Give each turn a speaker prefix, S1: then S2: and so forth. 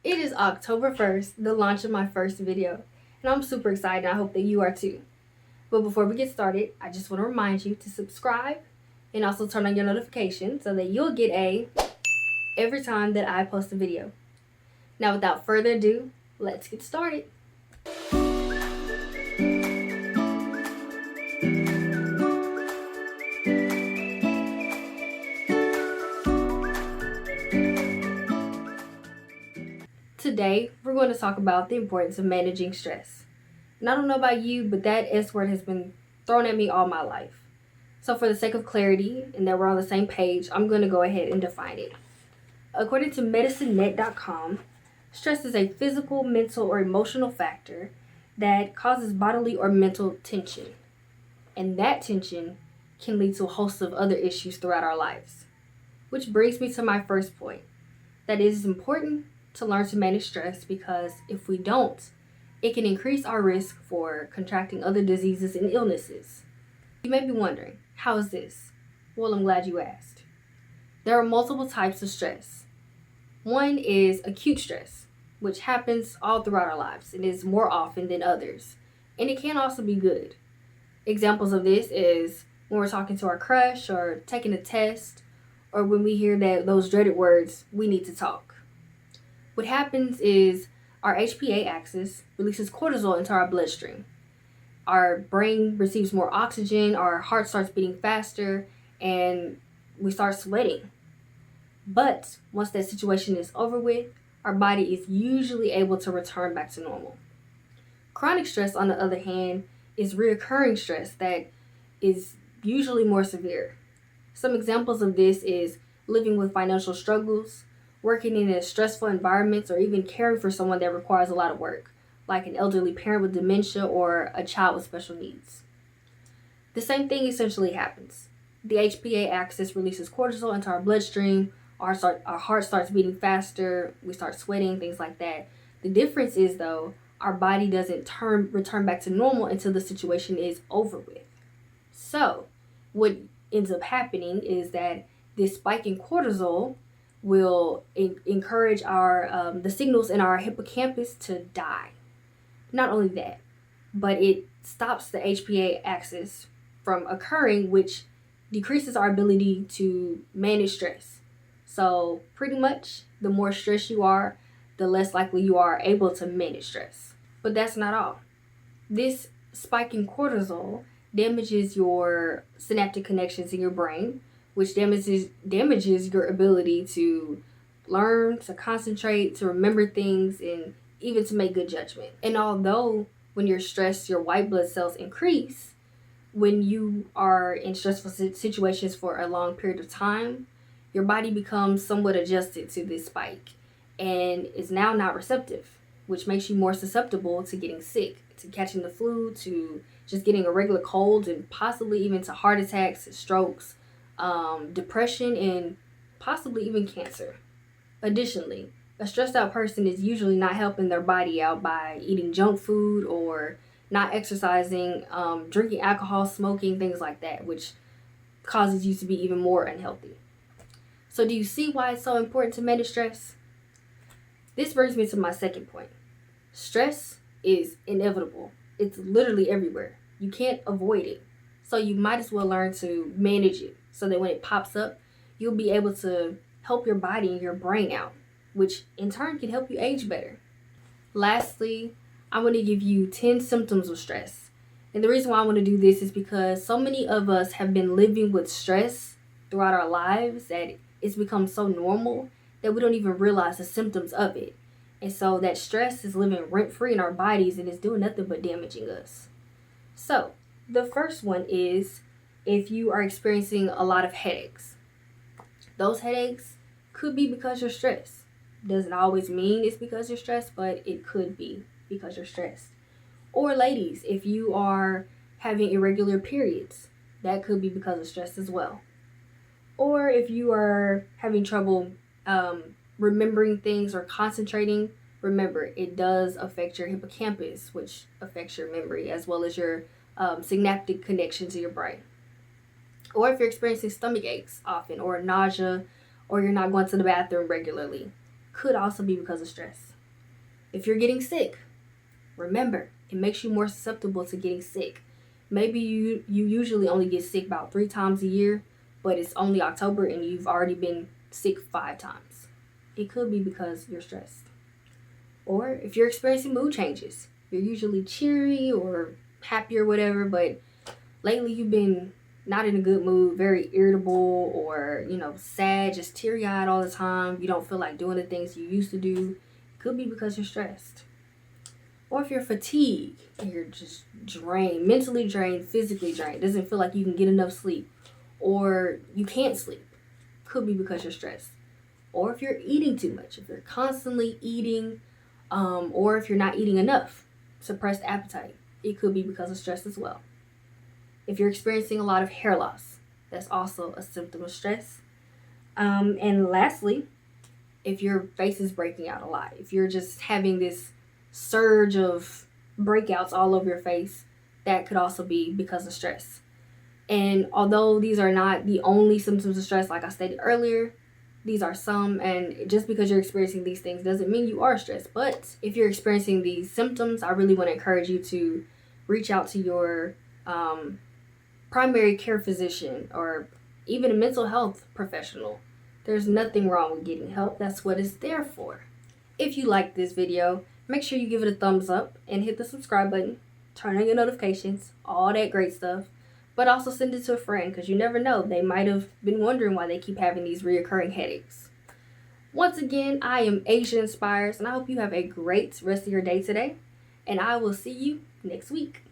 S1: It is October 1st, the launch of my first video, and I'm super excited. I hope that you are too. But before we get started, I just want to remind you to subscribe and also turn on your notifications so that you'll get a every time that I post a video. Now, without further ado, let's get started. Today, we're going to talk about the importance of managing stress. And I don't know about you, but that S word has been thrown at me all my life. So for the sake of clarity and that we're on the same page, I'm going to go ahead and define it. According to medicinenet.com, stress is a physical, mental, or emotional factor that causes bodily or mental tension. And that tension can lead to a host of other issues throughout our lives. Which brings me to my first point, that it is important to learn to manage stress because if we don't, it can increase our risk for contracting other diseases and illnesses. You may be wondering, how is this? Well, I'm glad you asked. There are multiple types of stress. One is acute stress, which happens all throughout our lives and is more often than others. And it can also be good. Examples of this is when we're talking to our crush or taking a test, or when we hear those dreaded words, we need to talk. What happens is our HPA axis releases cortisol into our bloodstream. Our brain receives more oxygen, our heart starts beating faster, and we start sweating. But once that situation is over with, our body is usually able to return back to normal. Chronic stress, on the other hand, is reoccurring stress that is usually more severe. Some examples of this is living with financial struggles, working in a stressful environment, or even caring for someone that requires a lot of work, like an elderly parent with dementia or a child with special needs. The same thing essentially happens. The HPA axis releases cortisol into our bloodstream, our heart starts beating faster, we start sweating, things like that. The difference is, though, our body doesn't return back to normal until the situation is over with. So, what ends up happening is that this spike in cortisol will encourage the signals in our hippocampus to die. Not only that, but it stops the HPA axis from occurring, which decreases our ability to manage stress. So pretty much the more stressed you are, the less likely you are able to manage stress. But that's not all. This spike in cortisol damages your synaptic connections in your brain, which damages your ability to learn, to concentrate, to remember things, and even to make good judgment. And although when you're stressed, your white blood cells increase, when you are in stressful situations for a long period of time, your body becomes somewhat adjusted to this spike and is now not receptive, which makes you more susceptible to getting sick, to catching the flu, to just getting a regular cold, and possibly even to heart attacks, strokes, depression, and possibly even cancer. Additionally, a stressed out person is usually not helping their body out by eating junk food or not exercising, drinking alcohol, smoking, things like that, which causes you to be even more unhealthy. So do you see why it's so important to manage stress? This brings me to my second point. Stress is inevitable. It's literally everywhere. You can't avoid it. So you might as well learn to manage it so that when it pops up, you'll be able to help your body and your brain out, which in turn can help you age better. Lastly, I want to give you 10 symptoms of stress. And the reason why I want to do this is because so many of us have been living with stress throughout our lives that it's become so normal that we don't even realize the symptoms of it. And so that stress is living rent-free in our bodies and is doing nothing but damaging us. So, the first one is if you are experiencing a lot of headaches. Those headaches could be because you're stressed. Doesn't always mean it's because you're stressed, but it could be because you're stressed. Or ladies, if you are having irregular periods, that could be because of stress as well. Or if you are having trouble remembering things or concentrating, remember, it does affect your hippocampus, which affects your memory, as well as your synaptic connection to your brain. Or if you're experiencing stomach aches often, or nausea, or you're not going to the bathroom regularly, could also be because of stress. If you're getting sick, remember, it makes you more susceptible to getting sick. Maybe you usually only get sick about 3 times a year, but it's only October and you've already been sick 5 times. It could be because you're stressed. Or if you're experiencing mood changes, you're usually cheery or happy or whatever, but lately you've been not in a good mood, very irritable or, sad, just teary-eyed all the time. You don't feel like doing the things you used to do. It could be because you're stressed. Or if you're fatigued and you're just drained, mentally drained, physically drained, doesn't feel like you can get enough sleep, or you can't sleep, could be because you're stressed. Or if you're eating too much, if you're constantly eating, or if you're not eating enough, suppressed appetite, it could be because of stress as well. If you're experiencing a lot of hair loss, that's also a symptom of stress. And lastly, if your face is breaking out a lot, if you're just having this surge of breakouts all over your face, that could also be because of stress. And although these are not the only symptoms of stress, like I stated earlier, these are some, and just because you're experiencing these things doesn't mean you are stressed. But if you're experiencing these symptoms, I really want to encourage you to reach out to your primary care physician or even a mental health professional. There's nothing wrong with getting help. That's what it's there for. If you like this video, make sure you give it a thumbs up and hit the subscribe button, turn on your notifications, all that great stuff. But also send it to a friend, because you never know, they might have been wondering why they keep having these reoccurring headaches. Once again, I am Asia Inspires, and I hope you have a great rest of your day today, and I will see you next week.